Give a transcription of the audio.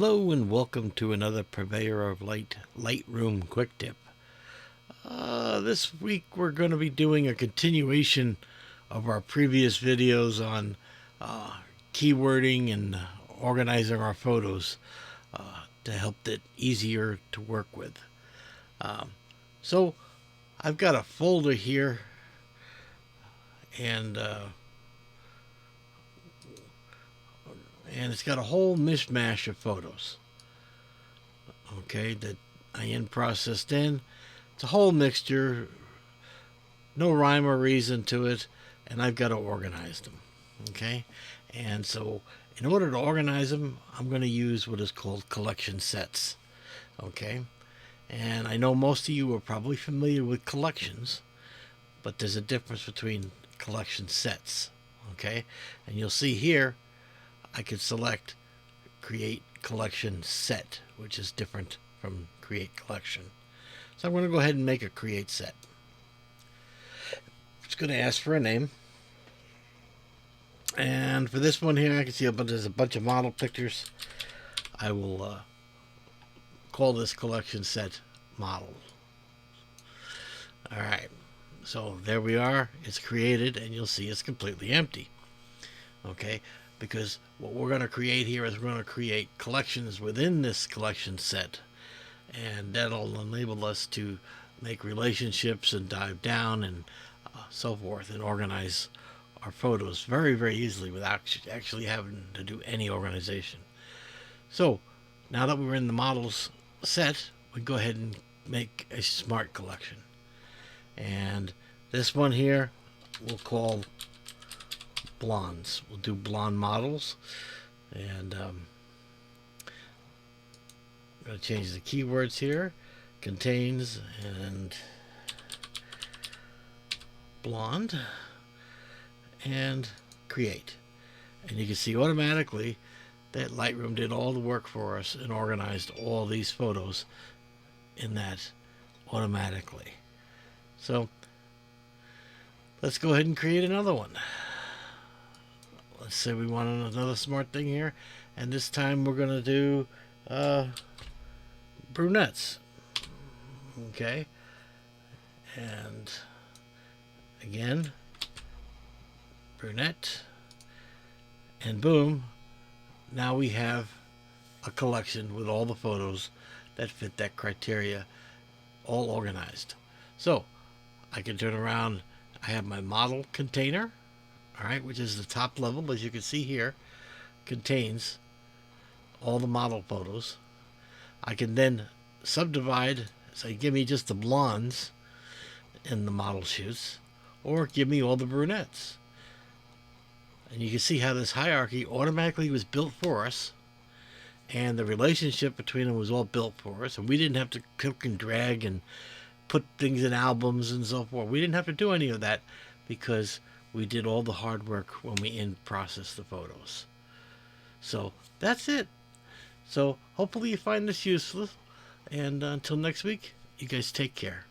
Hello and welcome to another Purveyor of Light Lightroom quick tip. This week we're going to be doing a continuation of our previous videos on keywording and organizing our photos to help it easier to work with. So I've got a folder here, and it's got a whole mishmash of photos, okay, that I in-processed in. It's a whole mixture, no rhyme or reason to it, and I've got to organize them, okay? And so in order to organize them, I'm going to use what is called collection sets, okay? And I know most of you are probably familiar with collections, but there's a difference between collection sets, okay? And you'll see here I could select create collection set, which is different from create collection. So I'm going to go ahead and make a create set. It's going to ask for a name. And for this one here, I can see there's a bunch of model pictures. I will call this collection set model. All right. So there we are. It's created, and you'll see it's completely empty. Okay. Because what we're going to create here is we're going to create collections within this collection set, and that'll enable us to make relationships and dive down and so forth, and organize our photos very, very easily without actually having to do any organization. So now that we're in the models set, we go ahead and make a smart collection, and this one here we'll call blondes. We'll do blonde models, and I'm going to change the keywords here. Contains and blonde, and create. And you can see automatically that Lightroom did all the work for us and organized all these photos in that automatically. So let's go ahead and create another one. Let's say we want another smart thing here, and this time we're going to do brunettes. Okay, and again, brunette, and boom, now we have a collection with all the photos that fit that criteria, all organized. So I can turn around. I have my model container, all right, which is the top level, as you can see here, contains all the model photos. I can then subdivide, say, give me just the blondes in the model shoots, or give me all the brunettes. And you can see how this hierarchy automatically was built for us, and the relationship between them was all built for us, and we didn't have to click and drag and put things in albums and so forth. We didn't have to do any of that because we did all the hard work when we in-processed the photos. So that's it. So hopefully you find this useful, and until next week, you guys take care.